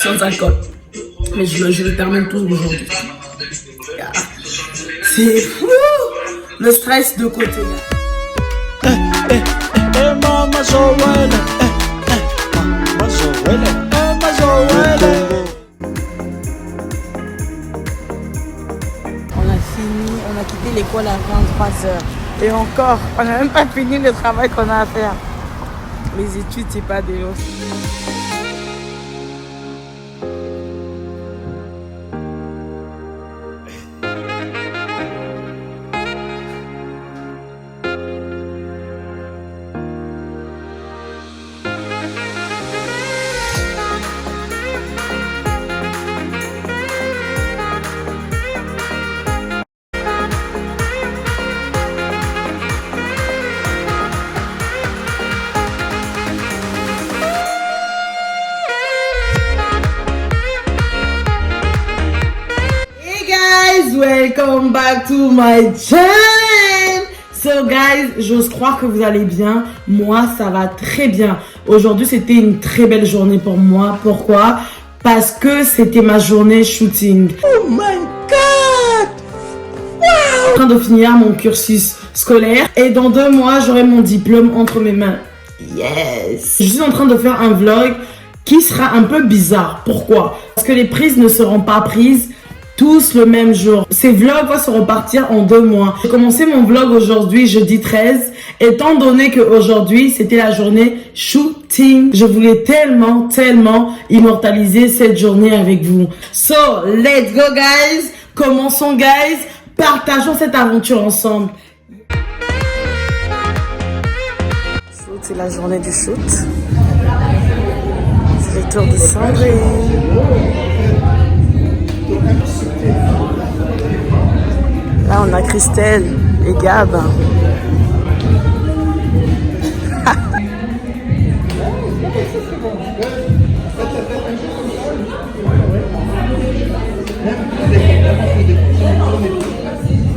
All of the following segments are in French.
sans alcool. Mais je le termine tout aujourd'hui. C'est fou. Le stress de côté. On a fini, on a quitté l'école à 23h. Et encore, on n'a même pas fini le travail qu'on a à faire. Les études, c'est pas de l'eau. Welcome back to my channel. So guys, j'ose croire que vous allez bien. Moi, ça va très bien. Aujourd'hui, c'était une très belle journée pour moi. Pourquoi? Parce que c'était ma journée shooting. Oh my god! Wow! Je suis en train de finir mon cursus scolaire et dans 2 mois, j'aurai mon diplôme entre mes mains. Yes! Je suis en train de faire un vlog qui sera un peu bizarre. Pourquoi? Parce que les prises ne seront pas prises tous le même jour. Ces vlogs vont se repartir en 2 mois. J'ai commencé mon vlog aujourd'hui, jeudi 13, étant donné qu'aujourd'hui, c'était la journée shooting. Je voulais tellement immortaliser cette journée avec vous. So, let's go guys! Commençons guys! Partageons cette aventure ensemble. Shoot, c'est la journée du shoot. C'est le tour de Sandrine. Là, on a Christelle et Gab.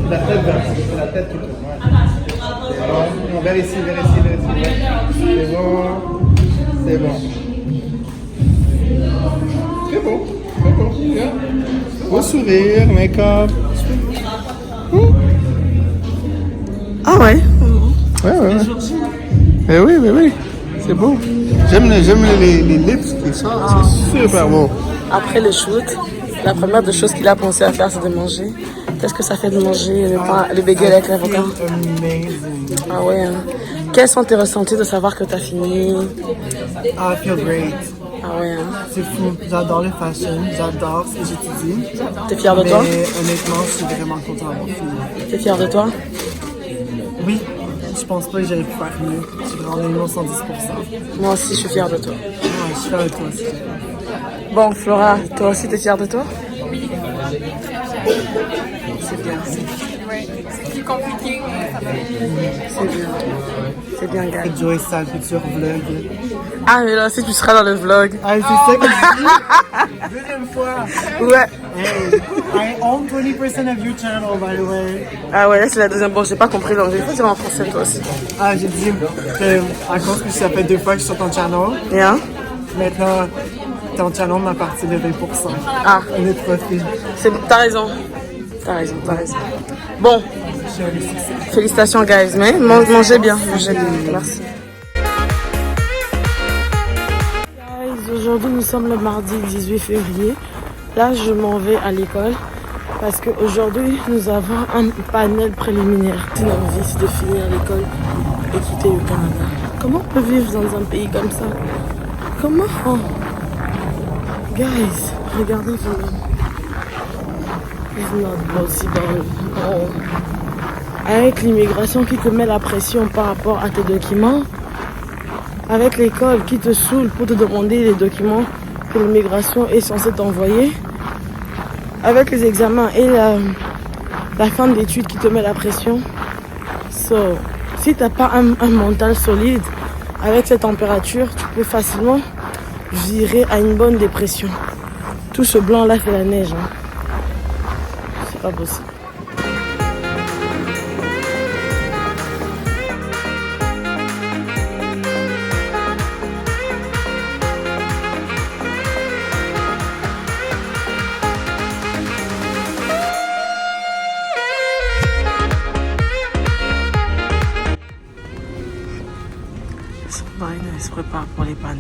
La tête tout le temps. Vers ici. C'est bon. C'est bon. Beau sourire, make-up. Ah ouais? Ouais. Oui. C'est beau. J'aime les lips qui sortent. C'est super beau. Après le shoot, la première des choses qu'il a pensé à faire, c'est de manger. Qu'est-ce que ça fait de manger le bagel avec l'avocat? Ah ouais. Hein. Quels sont tes ressentis de savoir que tu as fini? I feel great. Ah ouais. Hein. C'est fou. J'adore le fashion. J'adore ce que j'étudie. T'es fier de toi? Mais honnêtement, je suis vraiment content d'avoir fini. T'es fier de toi? Oui. Je pense pas que j'aurais pu faire mieux. Je suis vraiment ému 110%. Moi aussi, je suis fière de toi. Ouais, je suis fière de toi aussi. Bon, Flora, toi aussi, t'es fière de toi? C'est bien. C'est plus compliqué. C'est bien, gars. Joey, sa future vlog. Ah, mais là aussi, tu seras dans le vlog. Ah, c'est ça que je dis. Deuxième fois. Ouais. Hey, I own 20% of your channel, by the way. Ah ouais, là, c'est la deuxième. Bon, j'ai pas compris l'anglais. Il faut dire en français, toi aussi. Ah, j'ai dit que, à cause que ça fait 2 fois que je suis sur ton channel, Yeah. maintenant, ton channel m'appartient de 20%. Ah. On est profit. T'as raison. Bon. Félicitations, guys. Mais mangez bien. Merci. Guys, aujourd'hui, nous sommes le mardi 18 février. Là, je m'en vais à l'école parce qu'aujourd'hui, nous avons un panel préliminaire. Une envie, c'est de finir l'école et quitter le Canada. Comment on peut vivre dans un pays comme ça? Comment? Oh. Guys, regardez le It's not possible. Oh. Avec l'immigration qui te met la pression par rapport à tes documents, avec l'école qui te saoule pour te demander les documents que l'immigration est censée t'envoyer, avec les examens et la fin d'études qui te met la pression. So, si tu n'as pas un mental solide, avec cette température, tu peux facilement virer à une bonne dépression. Tout ce blanc là c'est la neige. Hein. C'est pas possible. Ouais, elle se prépare pour les panels.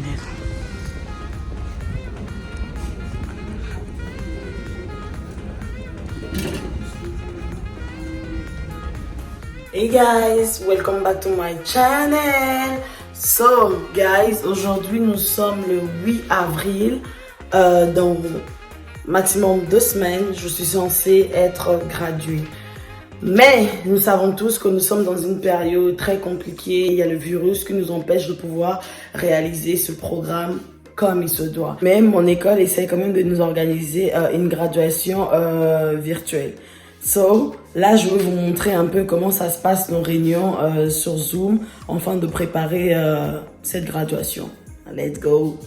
Hey guys, welcome back to my channel. So guys, aujourd'hui nous sommes le 8 avril. Dans maximum 2 semaines, je suis censée être graduée. Mais nous savons tous que nous sommes dans une période très compliquée. Il y a le virus qui nous empêche de pouvoir réaliser ce programme comme il se doit. Mais mon école essaie quand même de nous organiser une graduation virtuelle. So, là, je vais vous montrer un peu comment ça se passe nos réunions sur Zoom afin de préparer cette graduation. Let's go!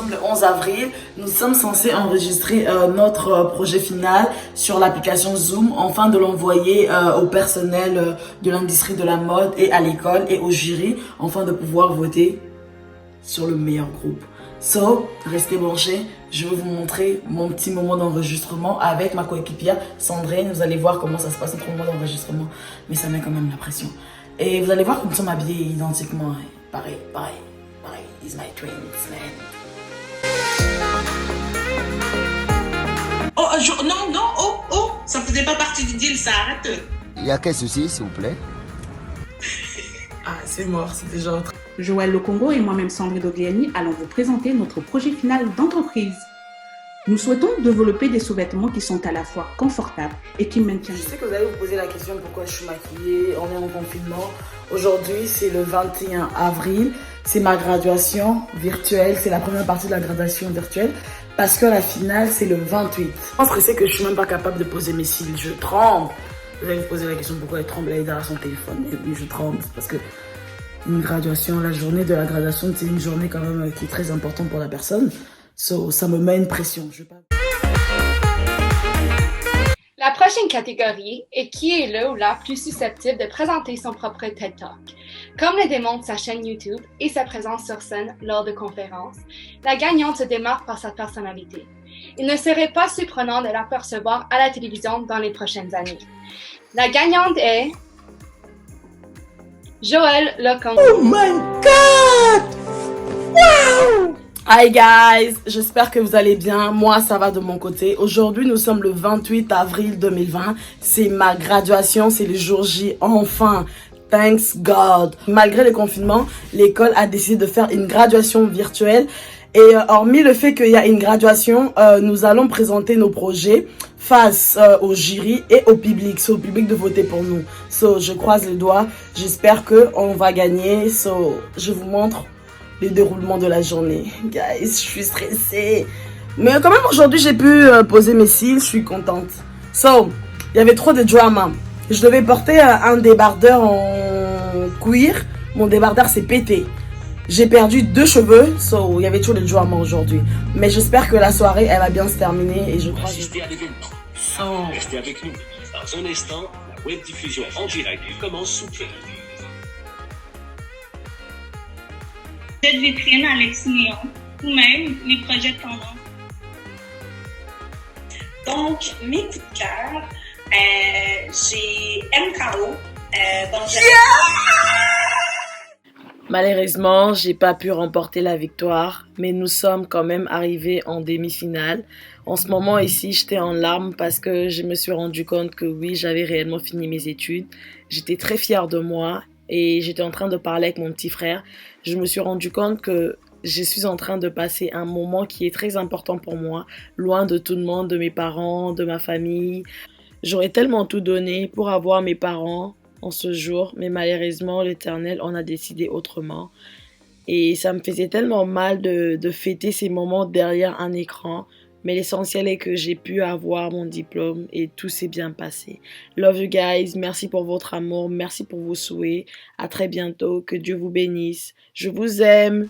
Le 11 avril, nous sommes censés enregistrer notre projet final sur l'application Zoom afin de l'envoyer au personnel de l'industrie de la mode et à l'école et au jury afin de pouvoir voter sur le meilleur groupe. So, restez branchés, je vais vous montrer mon petit moment d'enregistrement avec ma coéquipière Sandrine. Vous allez voir comment ça se passe notre moment d'enregistrement, mais ça met quand même la pression. Et vous allez voir que nous sommes habillés identiquement, pareil, is my twins, man. Oh, non, ça faisait pas partie du deal, ça, arrête. Il y a quel souci, s'il vous plaît? Ah, c'est mort, c'est déjà autre. Joël Le Congo et moi-même Sandrine Dogliani allons vous présenter notre projet final d'entreprise. Nous souhaitons développer des sous-vêtements qui sont à la fois confortables et qui maintiennent. Je sais que vous allez vous poser la question pourquoi je suis maquillée, on est en confinement. Aujourd'hui, c'est le 21 avril, c'est ma graduation virtuelle, c'est la première partie de la graduation virtuelle. Parce que la finale, c'est le 28. Je pense que c'est que je suis même pas capable de poser mes cils. Je tremble. Vous allez vous poser la question pourquoi elle tremble, elle est derrière son téléphone. Et oui, je tremble. Parce que une graduation, la journée de la graduation, c'est une journée quand même qui est très importante pour la personne. So, ça me met une pression. Je vais pas... La prochaine catégorie est qui est le ou la plus susceptible de présenter son propre TED Talk. Comme le démontre sa chaîne YouTube et sa présence sur scène lors de conférences, la gagnante se démarque par sa personnalité. Il ne serait pas surprenant de l'apercevoir à la télévision dans les prochaines années. La gagnante est Joël Le Congo. Oh my God! Wow! Hi guys, j'espère que vous allez bien. Moi, ça va de mon côté. Aujourd'hui, nous sommes le 28 avril 2020. C'est ma graduation, c'est le jour J. Enfin, thanks God. Malgré le confinement, l'école a décidé de faire une graduation virtuelle. Et hormis le fait qu'il y a une graduation, nous allons présenter nos projets face au jury et au public. C'est au public de voter pour nous. So, je croise les doigts. J'espère qu'on va gagner. So, je vous montre les déroulements de la journée. Guys, je suis stressée. Mais quand même, aujourd'hui, j'ai pu poser mes cils. Je suis contente. So, il y avait trop de drama. Je devais porter un débardeur en cuir. Mon débardeur s'est pété. J'ai perdu 2 cheveux. So, il y avait toujours des drama aujourd'hui. Mais j'espère que la soirée, elle va bien se terminer. Et je crois Assistez à l'événement. Restez avec nous. Dans un instant, la web diffusion en direct commence sous peu. De vitrine Alex Néon ou même les projets de tendance. Donc, mes coups de cœur, j'ai MKO. Malheureusement, j'ai pas pu remporter la victoire, mais nous sommes quand même arrivés en demi-finale. En ce moment ici, j'étais en larmes parce que je me suis rendu compte que oui, j'avais réellement fini mes études. J'étais très fière de moi et j'étais en train de parler avec mon petit frère. Je me suis rendu compte que je suis en train de passer un moment qui est très important pour moi, loin de tout le monde, de mes parents, de ma famille. J'aurais tellement tout donné pour avoir mes parents en ce jour, mais malheureusement, l'Éternel en a décidé autrement. Et ça me faisait tellement mal de fêter ces moments derrière un écran. Mais l'essentiel est que j'ai pu avoir mon diplôme et tout s'est bien passé. Love you guys, merci pour votre amour, merci pour vos souhaits. À très bientôt, que Dieu vous bénisse. Je vous aime.